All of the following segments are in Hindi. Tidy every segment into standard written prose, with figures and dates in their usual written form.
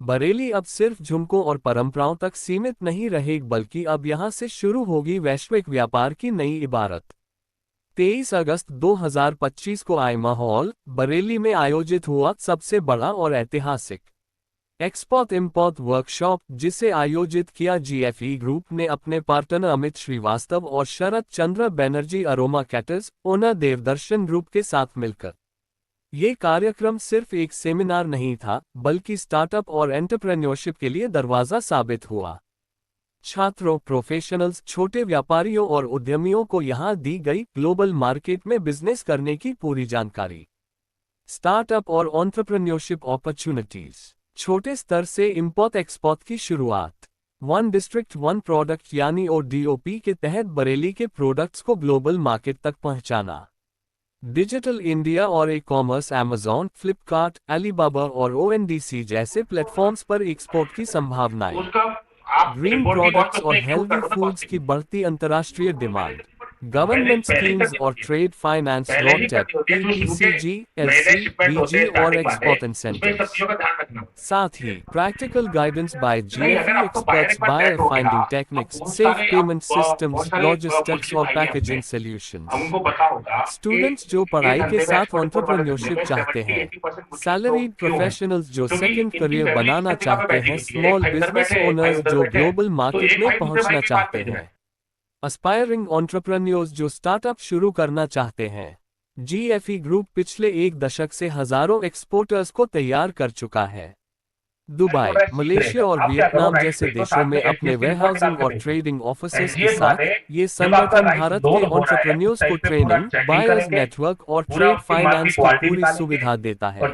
बरेली अब सिर्फ झुमकों और परंपराओं तक सीमित नहीं रहे, बल्कि अब यहां से शुरू होगी वैश्विक व्यापार की नई इबारत। 23 अगस्त 2025 को आइमा हॉल, बरेली में आयोजित हुआ सबसे बड़ा और ऐतिहासिक एक्सपोर्ट इम्पोर्ट वर्कशॉप, जिसे आयोजित किया जीएफई ग्रुप ने अपने पार्टनर अमित श्रीवास्तव और शरद चंद्र बनर्जी अरोमा कैटर्स ओनर देवदर्शन ग्रुप के साथ मिलकर। ये कार्यक्रम सिर्फ एक सेमिनार नहीं था, बल्कि स्टार्टअप और एंटरप्रेन्योरशिप के लिए दरवाजा साबित हुआ। छात्रों, प्रोफेशनल्स, छोटे व्यापारियों और उद्यमियों को यहां दी गई ग्लोबल मार्केट में बिजनेस करने की पूरी जानकारी। स्टार्टअप और एंटरप्रेन्योरशिप अपॉर्चुनिटीज। छोटे स्तर से इंपोर्ट एक्सपोर्ट की शुरुआत। वन डिस्ट्रिक्ट वन प्रोडक्ट यानी ODOP के तहत बरेली के प्रोडक्ट्स को ग्लोबल मार्केट तक पहुंचाना। डिजिटल इंडिया और e commerce, Amazon, Flipkart, Alibaba और ONDC जैसे प्लेटफॉर्म्स पर एक्सपोर्ट की संभावनाएं। ग्रीन प्रोडक्ट्स और हेल्दी फूड्स की बढ़ती अंतर्राष्ट्रीय डिमांड। गवर्नमेंट स्कीम्स और trade finance, RoDTEP, PPCG, SC, BG और एक्सपोर्ट इंसेंटिव्स। साथ ही practical guidance by GFE experts, buyer finding techniques, safe payment systems, logistics और पैकेजिंग सॉल्यूशंस। स्टूडेंट्स जो पढ़ाई के साथ एंटरप्रेन्योरशिप चाहते हैं, सैलरीड प्रोफेशनल्स जो सेकंड करियर बनाना चाहते हैं, स्मॉल बिजनेस ओनर्स जो ग्लोबल मार्केट में पहुंचना चाहते हैं, एस्पायरिंग एंटरप्रेन्योर्स जो स्टार्टअप शुरू करना चाहते हैं। जीएफई ग्रुप पिछले एक दशक से हजारों एक्सपोर्टर्स को तैयार कर चुका है। दुबई, मलेशिया और वियतनाम जैसे देशों में अपने वेयरहाउसिंग और ट्रेडिंग ऑफिसेज के साथ ये संगठन भारत के एंटरप्रेन्योर्स को ट्रेनिंग, बायर्स नेटवर्क और ट्रेड फाइनेंस की पूरी सुविधा देता है।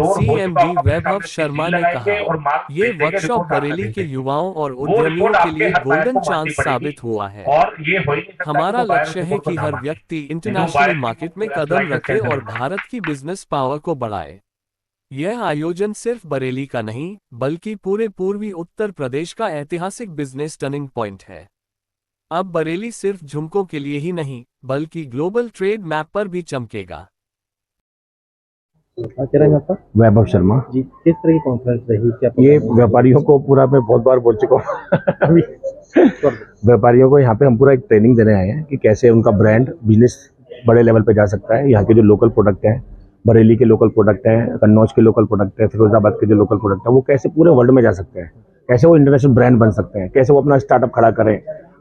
CMD वैभव शर्मा ने कहा, ये वर्कशॉप बरेली के युवाओं और उद्यमियों के लिए गोल्डन चांस साबित हुआ है। हमारा लक्ष्य है कि हर व्यक्ति इंटरनेशनल मार्केट में कदम रखे और भारत की बिजनेस पावर को बढ़ाए। यह आयोजन सिर्फ बरेली का नहीं, बल्कि पूरे पूर्वी उत्तर प्रदेश का ऐतिहासिक बिजनेस टर्निंग पॉइंट है। अब बरेली सिर्फ झुमकों के लिए ही नहीं, बल्कि ग्लोबल ट्रेड मैप पर भी चमकेगा। क्या नाम है आपका? वैभव शर्मा जी, किस तरह की कॉन्फ्रेंस रही? क्या ये व्यापारियों को पूरा, मैं बहुत बार बोल चुका हूँ व्यापारियों को यहाँ पे हम पूरा एक ट्रेनिंग देने आए हैं कि कैसे उनका ब्रांड बिजनेस बड़े लेवल पे जा सकता है। यहाँ के जो लोकल प्रोडक्ट हैं, बरेली के लोकल प्रोडक्ट हैं, कन्नौज के लोकल प्रोडक्ट है, फिरोजाबाद के जो लोकल प्रोडक्ट है, वो कैसे पूरे वर्ल्ड में जा सकते हैं, कैसे वो इंटरनेशनल ब्रांड बन सकते हैं, कैसे वो अपना स्टार्टअप खड़ा करें,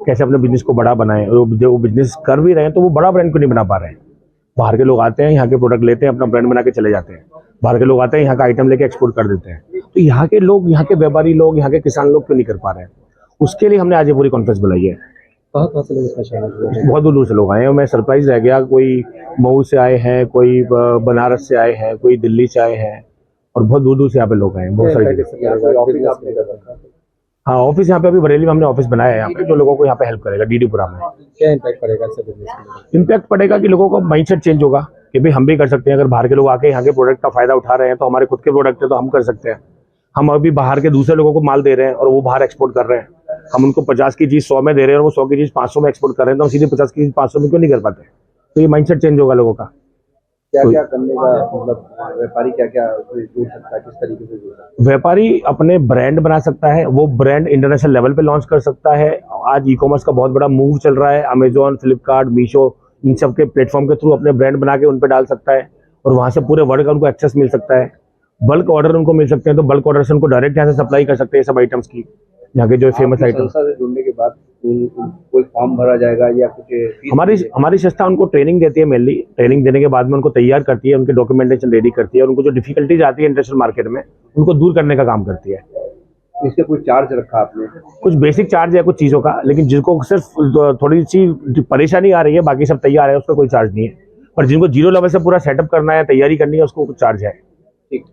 कैसे अपने बिजनेस को बड़ा बनाएं। जो बिजनेस कर भी रहे हैं तो वो बड़ा ब्रांड क्यों नहीं बना पा रहे हैं। बाहर के लोग आते हैं, यहाँ के प्रोडक्ट लेते हैं, अपना ब्रांड बना के चले जाते हैं। बाहर के लोग आते हैं, यहाँ का आइटम लेके एक्सपोर्ट कर देते हैं। तो यहाँ के लोग, यहाँ के व्यापारी लोग, यहाँ के किसान लोग क्यों नहीं कर पा रहे हैं? उसके लिए हमने आज ये पूरी कॉन्फ्रेंस बुलाई है। कहाँ से लोग इसमें शामिल हुए? बहुत दूर दूर से लोग आए हैं। मैं सरप्राइज रह गया। कोई मऊ से आए हैं, कोई बनारस से आए हैं, कोई दिल्ली से आए हैं, और बहुत दूर दूर से यहाँ पे लोग आए हैं, बहुत सारी जगह। हाँ, ऑफिस यहाँ पे अभी बरेली में हमने ऑफिस बनाया है यहाँ पे, जो लोगों को यहाँ पे हेल्प करेगा। डीडीपुरा में क्या इम्पैक्ट पड़ेगा इससे बिजनेस में? इम्पैक्ट पड़ेगा कि लोगों का माइंडसेट चेंज होगा कि भाई हम भी कर सकते हैं। अगर बाहर के लोग आके यहाँ के प्रोडक्ट का फायदा उठा रहे हैं तो हमारे खुद के प्रोडक्ट है तो हम कर सकते हैं। हम अभी बाहर के दूसरे लोगों को माल दे रहे हैं और वो बाहर एक्सपोर्ट कर रहे हैं। हम उनको 50 की चीज 100 में दे रहे हैं और वो 100 की चीज 500 में एक्सपोर्ट कर रहे हैं, तो हम सीधे 50 की चीज 500 में क्यों नहीं कर पाते? तो ये माइंडसेट चेंज होगा लोगों का। क्या क्या करने का मतलब व्यापारी क्या क्या जोड़ सकता है, किस तरीके से जोड़ सकता है? व्यापारी अपने ब्रांड बना सकता है, वो ब्रांड इंटरनेशनल लेवल पे लॉन्च कर सकता है। आज ई कॉमर्स का बहुत बड़ा मूव चल रहा है। अमेजोन, फ्लिपकार्ट, मीशो, इन सब के प्लेटफॉर्म के थ्रू अपने ब्रांड बना के उन पे डाल सकता है और वहां से पूरे वर्ल्ड का उनको एक्सेस मिल सकता है। बल्क ऑर्डर उनको मिल सकते हैं, तो बल्क ऑर्डर से उनको डायरेक्ट यहाँ से सप्लाई कर सकते हैं सब आइटम्स की, यहाँ के जो फेमस आइटम्स। संस्था से जुड़ने के बाद कोई फॉर्म भरा जाएगा या कुछ? हमारी संस्था उनको ट्रेनिंग देती है। मेनली ट्रेनिंग देने के बाद में उनको तैयार करती है, उनके डॉक्यूमेंटेशन रेडी करती है और उनको जो डिफिकल्टीज आती है इंटरनेशनल मार्केट में उनको दूर करने का काम करती है। इसके कोई चार्ज रखा आपने? कुछ बेसिक चार्ज है कुछ चीज़ों का, लेकिन जिनको सिर्फ थोड़ी सी परेशानी आ रही है, बाकी सब तैयार है, उसका कोई चार्ज नहीं है। पर जिनको जीरो लेवल से पूरा सेटअप करना है, तैयारी करनी है, उसको कुछ चार्ज है। ठीक।